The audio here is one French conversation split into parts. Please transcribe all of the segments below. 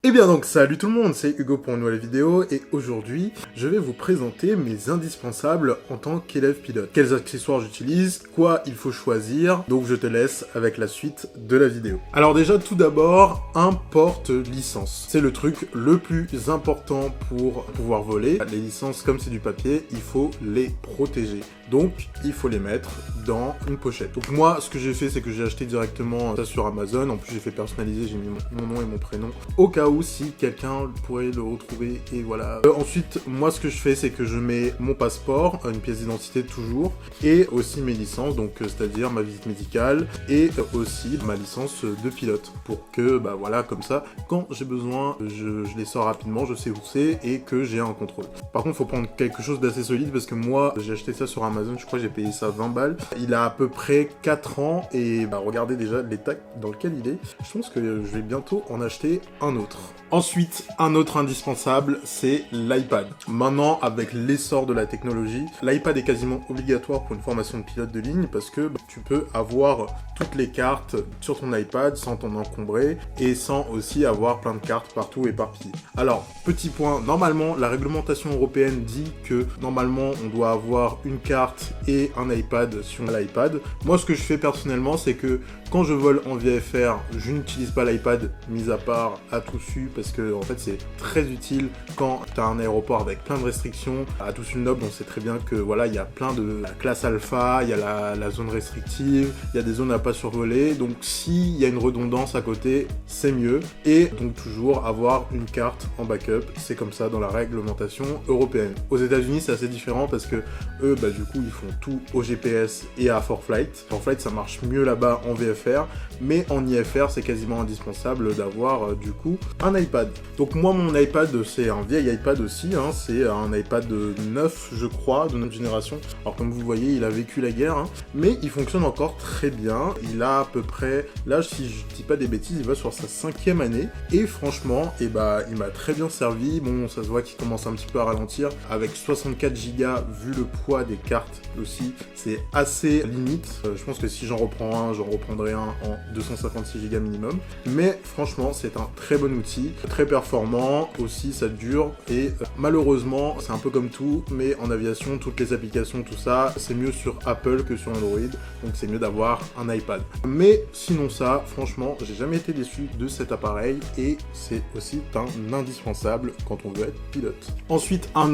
Eh bien donc salut tout le monde, c'est Hugo pour une nouvelle vidéo et aujourd'hui je vais vous présenter mes indispensables en tant qu'élève pilote. Quels accessoires j'utilise, quoi il faut choisir, donc je te laisse avec la suite de la vidéo. Alors déjà tout d'abord, un porte-licence. C'est le truc le plus important pour pouvoir voler. Les licences comme c'est du papier, il faut les protéger. Donc il faut les mettre dans une pochette. Donc moi ce que j'ai fait c'est que j'ai acheté directement ça sur Amazon, en plus j'ai fait personnaliser, j'ai mis mon nom et mon prénom, au cas où si quelqu'un pourrait le retrouver et voilà. Ensuite moi ce que je fais c'est que je mets mon passeport, une pièce d'identité toujours, et aussi mes licences, donc c'est-à-dire ma visite médicale et aussi ma licence de pilote, pour que bah voilà comme ça quand j'ai besoin je les sors rapidement, je sais où c'est et que j'ai un contrôle. Par contre faut prendre quelque chose d'assez solide parce que moi j'ai acheté ça sur Amazon, je crois que j'ai payé ça 20 balles. Il a à peu près 4 ans et bah, regardez déjà l'état dans lequel il est. Je pense que je vais bientôt en acheter un autre. Ensuite, un autre indispensable, c'est l'iPad. Maintenant, avec l'essor de la technologie, l'iPad est quasiment obligatoire pour une formation de pilote de ligne parce que bah, tu peux avoir toutes les cartes sur ton iPad sans t'en encombrer et sans aussi avoir plein de cartes partout éparpillées. Alors, petit point, normalement, la réglementation européenne dit que normalement, on doit avoir une carte et un iPad sur l'iPad. Moi, ce que je fais personnellement, c'est que quand je vole en VFR, je n'utilise pas l'iPad, mis à part à tout su, parce que en fait c'est très utile quand tu as un aéroport avec plein de restrictions. À tout su noble, on sait très bien que voilà, il y a plein de la classe alpha, il y a la zone restrictive, il y a des zones à pas survoler, donc s'il y a une redondance à côté, c'est mieux. Et donc toujours avoir une carte en backup, c'est comme ça dans la réglementation européenne. Aux États-Unis, c'est assez différent parce que eux, bah du coup, ils font tout au GPS et à ForFlight. ForFlight, ça marche mieux là-bas en VFR, mais en IFR, c'est quasiment indispensable d'avoir du coup un iPad. Donc moi, mon iPad, c'est un vieil iPad aussi, hein, c'est un iPad 9, je crois, de notre génération. Alors comme vous voyez, il a vécu la guerre, hein, mais il fonctionne encore très bien. Il a à peu près, là, si je dis pas des bêtises, il va sur sa 5e année, et franchement, et bah, il m'a très bien servi. Bon, ça se voit qu'il commence un petit peu à ralentir, avec 64 Go, vu le poids des cartes aussi, c'est assez limite. Je pense que si j'en reprends un, j'en reprendrai un en 256 Go minimum. Mais franchement, c'est un très bon outil, très performant, aussi ça dure, et malheureusement, c'est un peu comme tout, mais en aviation, toutes les applications, tout ça, c'est mieux sur Apple que sur Android, donc c'est mieux d'avoir un iPad. Mais sinon ça, franchement, j'ai jamais été déçu de cet appareil, et c'est aussi un indispensable quand on veut être pilote. Ensuite, un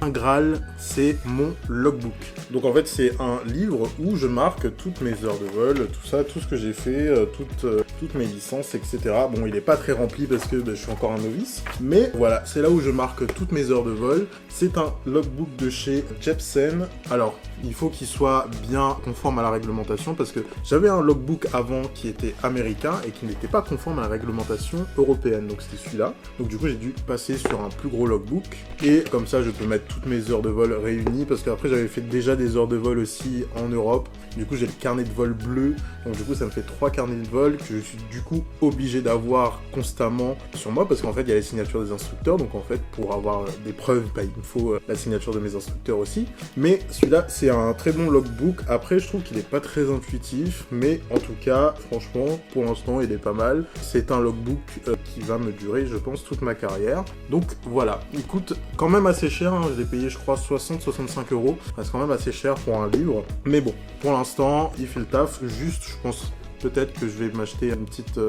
Graal, c'est mon logbook. Donc en fait, c'est un livre où je marque toutes mes heures de vol, tout ça, tout ce que j'ai fait, toutes mes licences, etc. Bon, il est pas très rempli parce que je suis encore un novice, mais voilà, c'est là où je marque toutes mes heures de vol. C'est un logbook de chez Jepsen. Alors, il faut qu'il soit bien conforme à la réglementation parce que j'avais un logbook avant qui était américain et qui n'était pas conforme à la réglementation européenne, donc c'était celui-là. Donc du coup, j'ai dû passer sur un plus gros logbook et comme ça, je peux mettre toutes mes heures de vol réunies parce qu'après, j'avais fait déjà des heures de vol aussi en Europe. Du coup, j'ai le carnet de vol bleu, donc du coup, ça me fait 3 carnets de vol que je suis du coup obligé d'avoir constamment sur moi parce qu'en fait, il y a les signatures des instructeurs, donc en fait, pour avoir des preuves, bah, il me faut la signature de mes instructeurs aussi. Mais celui-là, c'est un très bon logbook. Après, je trouve qu'il est pas très intuitif, mais en tout cas, franchement, pour l'instant, il est pas mal. C'est un logbook qui va me durer, je pense, toute ma carrière. Donc voilà, il coûte quand même assez cher, hein. Je l'ai payé, je crois, 60-65 euros. C'est quand même assez cher pour un livre, mais bon, pour l'instant, il fait le taf. Juste, je pense peut-être que je vais m'acheter une petite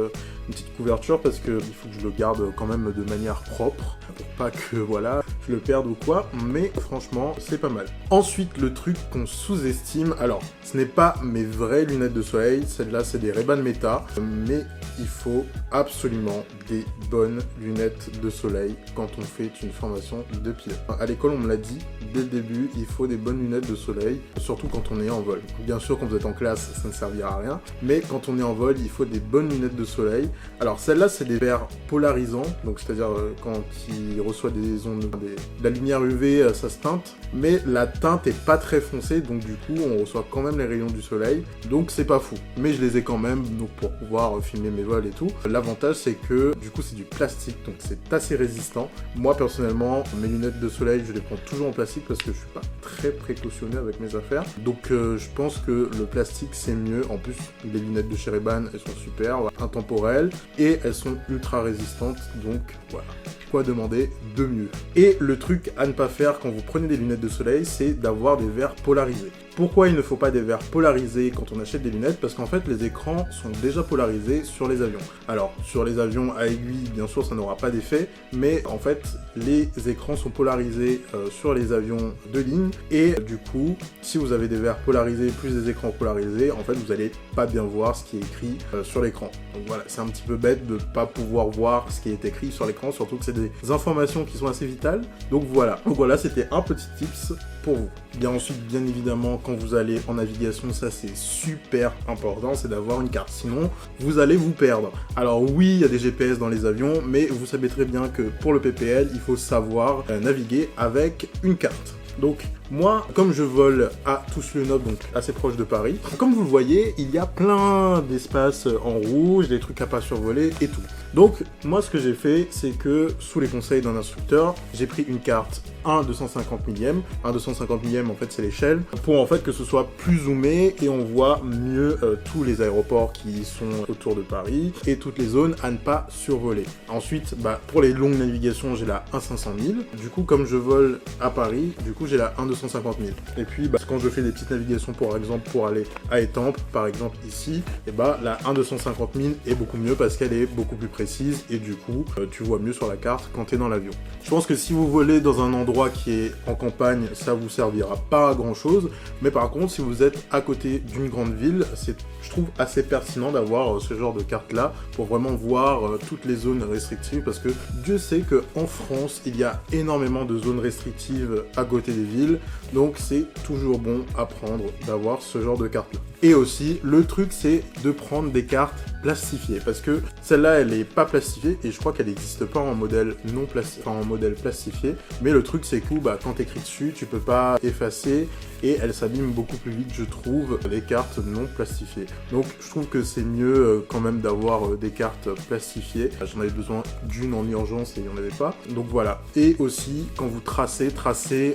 couverture parce que il faut que je le garde quand même de manière propre pour pas que voilà je le perde ou quoi, mais franchement c'est pas mal. Ensuite, le truc qu'on sous-estime, alors ce n'est pas mes vraies lunettes de soleil, celles-là c'est des Ray-Ban Meta, mais il faut absolument des bonnes lunettes de soleil quand on fait une formation de pilote. À l'école on me l'a dit dès le début, il faut des bonnes lunettes de soleil, surtout quand on est en vol. Bien sûr quand vous êtes en classe ça ne servira à rien, mais quand on est en vol il faut des bonnes lunettes de soleil. Alors celles-là c'est des verres polarisants, donc c'est-à-dire quand il reçoit des ondes, la lumière UV, ça se teinte, mais la teinte est pas très foncée, donc du coup on reçoit quand même les rayons du soleil, donc c'est pas fou. Mais je les ai quand même, donc pour pouvoir filmer mes vols et tout. L'avantage c'est que du coup c'est du plastique, donc c'est assez résistant. Moi personnellement, mes lunettes de soleil, je les prends toujours en plastique parce que je suis pas très précautionneux avec mes affaires. Donc je pense que le plastique c'est mieux. En plus, les lunettes de chez Ray-Ban, elles sont super, intemporelles, et elles sont ultra résistantes, donc voilà. Quoi demander de mieux. Et le truc à ne pas faire quand vous prenez des lunettes de soleil, c'est d'avoir des verres polarisés. Pourquoi il ne faut pas des verres polarisés quand on achète des lunettes? Parce qu'en fait, les écrans sont déjà polarisés sur les avions. Alors, sur les avions à aiguille, bien sûr, ça n'aura pas d'effet, mais en fait, les écrans sont polarisés sur les avions de ligne, et du coup, si vous avez des verres polarisés plus des écrans polarisés, en fait, vous n'allez pas bien voir ce qui est écrit sur l'écran. Donc voilà, c'est un petit peu bête de ne pas pouvoir voir ce qui est écrit sur l'écran, surtout que c'est des informations qui sont assez vitales. Donc voilà, c'était un petit tips pour vous. Bien ensuite, bien évidemment, quand vous allez en navigation, ça c'est super important, c'est d'avoir une carte, sinon vous allez vous perdre. Alors oui, il y a des GPS dans les avions, mais vous savez très bien que pour le PPL, il faut savoir naviguer avec une carte. Donc moi, comme je vole à Toulouse-le-Noble, donc assez proche de Paris, comme vous le voyez, il y a plein d'espaces en rouge, des trucs à pas survoler et tout. Donc moi, ce que j'ai fait, c'est que sous les conseils d'un instructeur, j'ai pris une carte 1/250 millième. 1/250 millième, en fait, c'est l'échelle, pour en fait que ce soit plus zoomé et on voit mieux tous les aéroports qui sont autour de Paris et toutes les zones à ne pas survoler. Ensuite, pour les longues navigations, j'ai la 1/500 000. Du coup, comme je vole à Paris, du coup, j'ai la 1/250 000. Et puis, quand je fais des petites navigations, par exemple, pour aller à Étampes, par exemple ici, et la 1/250 000 est beaucoup mieux parce qu'elle est beaucoup plus précise et du coup, tu vois mieux sur la carte quand tu es dans l'avion. Je pense que si vous volez dans un endroit qui est en campagne, ça vous servira pas à grand chose, mais par contre, si vous êtes à côté d'une grande ville, c'est, je trouve, assez pertinent d'avoir ce genre de carte là pour vraiment voir toutes les zones restrictives, parce que Dieu sait que en France, il y a énormément de zones restrictives à côté des villes, donc c'est toujours bon à prendre d'avoir ce genre de carte là. Et aussi, le truc, c'est de prendre des cartes plastifiées, parce que celle-là, elle est pas plastifiée, et je crois qu'elle n'existe pas en modèle non plastifié, en modèle plastifié, mais le truc, c'est que quand t'écris dessus, tu peux pas effacer, et elle s'abîme beaucoup plus vite, je trouve, les cartes non plastifiées. Donc, je trouve que c'est mieux quand même d'avoir des cartes plastifiées. J'en avais besoin d'une en urgence, et il n'y en avait pas. Donc voilà. Et aussi, quand vous tracez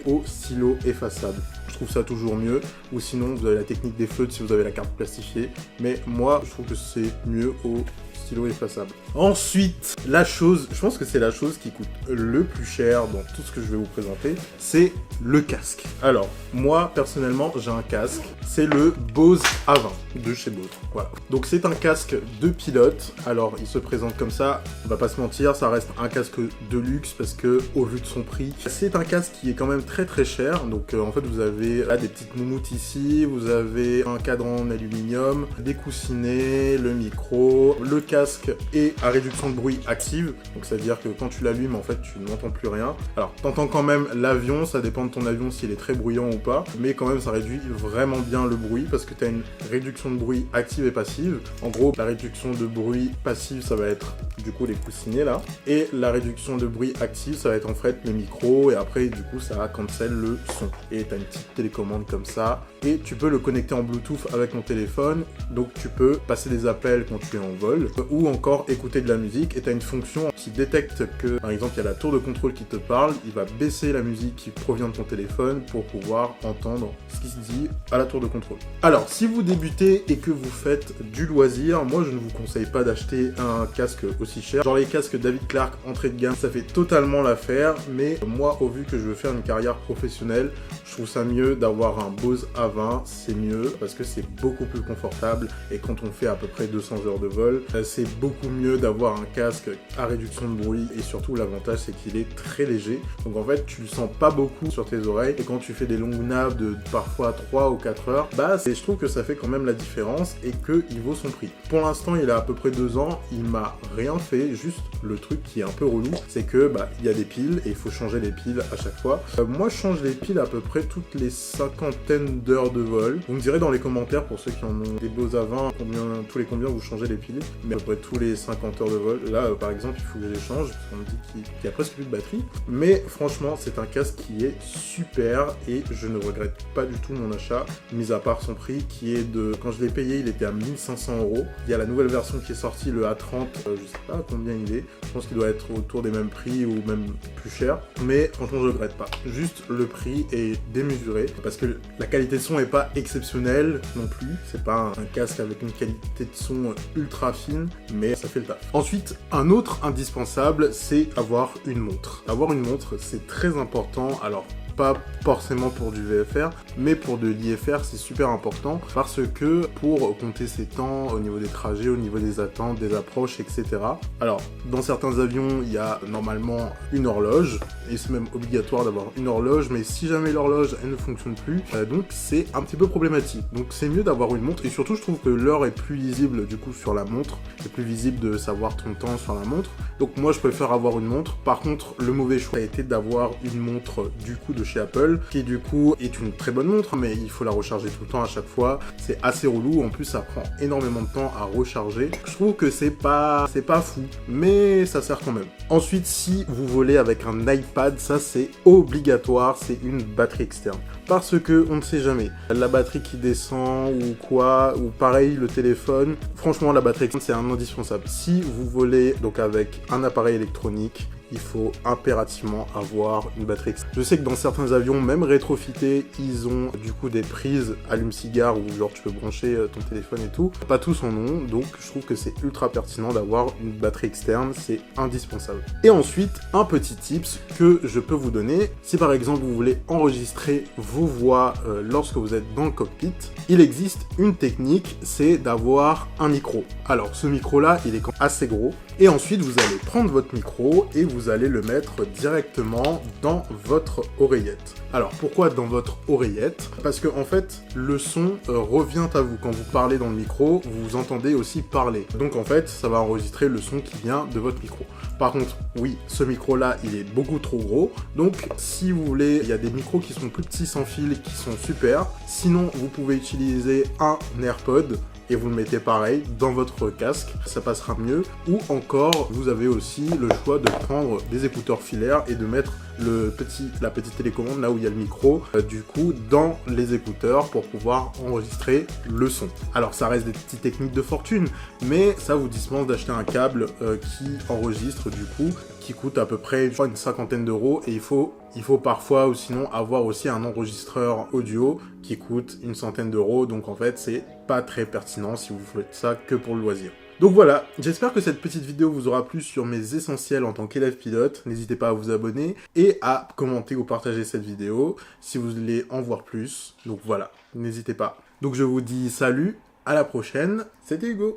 au stylo effaçable. Je trouve ça toujours mieux, ou sinon vous avez la technique des feutres si vous avez la carte plastifiée, mais moi je trouve que c'est mieux au stylo effaçable. Ensuite, la chose, je pense que c'est la chose qui coûte le plus cher dans tout ce que je vais vous présenter, c'est le casque. Alors, moi personnellement j'ai un casque, c'est le Bose A20 de chez Bose, voilà. Donc c'est un casque de pilote, alors il se présente comme ça, on va pas se mentir, ça reste un casque de luxe parce que au vu de son prix, c'est un casque qui est quand même très très cher, donc en fait vous avez là des petites moumoutes ici, vous avez un cadran en aluminium, des coussinets, le micro, le casque est à réduction de bruit active, donc c'est à dire que quand tu l'allumes en fait tu n'entends plus rien. Alors t'entends quand même l'avion, ça dépend de ton avion s'il est très bruyant ou pas, mais quand même ça réduit vraiment bien le bruit parce que tu as une réduction de bruit active et passive. En gros, la réduction de bruit passive ça va être du coup les coussinets là, et la réduction de bruit active ça va être en fait le micro, et après du coup ça cancel le son. Et tu as une petite télécommande comme ça, et tu peux le connecter en Bluetooth avec ton téléphone, donc tu peux passer des appels quand tu es en vol, ou encore écouter de la musique, et tu as une fonction qui détecte que, par exemple, il y a la tour de contrôle qui te parle, il va baisser la musique qui provient de ton téléphone pour pouvoir entendre ce qui se dit à la tour de contrôle. Alors, si vous débutez et que vous faites du loisir, moi je ne vous conseille pas d'acheter un casque aussi cher. Genre les casques David Clark entrée de gamme, ça fait totalement l'affaire, mais moi, au vu que je veux faire une carrière professionnelle, je trouve ça mieux d'avoir un Bose A20, c'est mieux parce que c'est beaucoup plus confortable, et quand on fait à peu près 200 heures de vol, c'est beaucoup mieux d'avoir un casque à réduction de bruit, et surtout l'avantage c'est qu'il est très léger, donc en fait tu le sens pas beaucoup sur tes oreilles, et quand tu fais des longues naves de parfois 3 ou 4 heures, je trouve que ça fait quand même la différence et qu'il vaut son prix. Pour l'instant il a à peu près 2 ans, il m'a rien fait, juste le truc qui est un peu relou, c'est que il y a des piles et il faut changer les piles à chaque fois. Moi je change les piles à peu près toutes les 50aines d'heures de vol. Vous me direz dans les commentaires pour ceux qui en ont des Bose A20 tous les combien vous changez les piles. Mais peu près tous les 50 heures de vol. Là, par exemple, il faut que je les change, parce qu'on me dit qu'il y a presque plus de batterie. Mais franchement, c'est un casque qui est super et je ne regrette pas du tout mon achat, mis à part son prix qui est de... Quand je l'ai payé, il était à 1500 €. Il y a la nouvelle version qui est sortie, le A30, je sais pas combien il est. Je pense qu'il doit être autour des mêmes prix ou même plus cher. Mais franchement, je regrette pas. Juste, le prix est démesuré parce que la qualité de son est pas exceptionnelle non plus. C'est pas un casque avec une qualité de son ultra fine, mais ça fait le taf. Ensuite, un autre indispensable, c'est avoir une montre. Avoir une montre, c'est très important. Alors, pas forcément pour du VFR, mais pour de l'IFR, c'est super important parce que pour compter ses temps au niveau des trajets, au niveau des attentes, des approches, etc. Alors, dans certains avions, il y a normalement une horloge, et c'est même obligatoire d'avoir une horloge, mais si jamais l'horloge, elle ne fonctionne plus, donc c'est un petit peu problématique. Donc c'est mieux d'avoir une montre, et surtout je trouve que l'heure est plus lisible du coup sur la montre, c'est plus visible de savoir ton temps sur la montre, donc moi je préfère avoir une montre. Par contre, le mauvais choix a été d'avoir une montre du coup de chez Apple, qui du coup est une très bonne montre, mais il faut la recharger tout le temps à chaque fois, c'est assez relou, en plus ça prend énormément de temps à recharger. Je trouve que c'est pas fou, mais ça sert quand même. Ensuite, si vous volez avec un iPad, ça c'est obligatoire, c'est une batterie externe. Parce que on ne sait jamais, la batterie qui descend ou quoi, ou pareil le téléphone, franchement la batterie externe c'est un indispensable. Si vous volez donc avec un appareil électronique, il faut impérativement avoir une batterie externe. Je sais que dans certains avions, même rétrofités, ils ont du coup des prises allume-cigare où genre tu peux brancher ton téléphone et tout. Pas tous en ont, donc je trouve que c'est ultra pertinent d'avoir une batterie externe, c'est indispensable. Et ensuite, un petit tips que je peux vous donner, si par exemple vous voulez enregistrer vos voix lorsque vous êtes dans le cockpit, il existe une technique, c'est d'avoir un micro. Alors ce micro-là, il est assez gros, et ensuite vous allez prendre votre micro et vous allez le mettre directement dans votre oreillette. Alors pourquoi dans votre oreillette? Parce que en fait le son revient à vous. Quand vous parlez dans le micro, vous entendez aussi parler. Donc en fait ça va enregistrer le son qui vient de votre micro. Par contre, oui, ce micro-là, il est beaucoup trop gros. Donc si vous voulez, il y a des micros qui sont plus petits sans fil, qui sont super. Sinon, vous pouvez utiliser un AirPod et vous le mettez pareil dans votre casque, ça passera mieux. Ou encore, vous avez aussi le choix de prendre des écouteurs filaires et de mettre la petite télécommande là où il y a le micro, du coup, dans les écouteurs pour pouvoir enregistrer le son. Alors ça reste des petites techniques de fortune, mais ça vous dispense d'acheter un câble qui enregistre du coup, qui coûte à peu près, je crois, une cinquantaine d'euros, et il faut parfois ou sinon avoir aussi un enregistreur audio qui coûte une centaine d'euros, donc en fait c'est pas très pertinent si vous faites ça que pour le loisir. Donc voilà, j'espère que cette petite vidéo vous aura plu sur mes essentiels en tant qu'élève pilote. N'hésitez pas à vous abonner et à commenter ou partager cette vidéo si vous voulez en voir plus. Donc voilà, n'hésitez pas. Donc je vous dis salut, à la prochaine, c'était Hugo.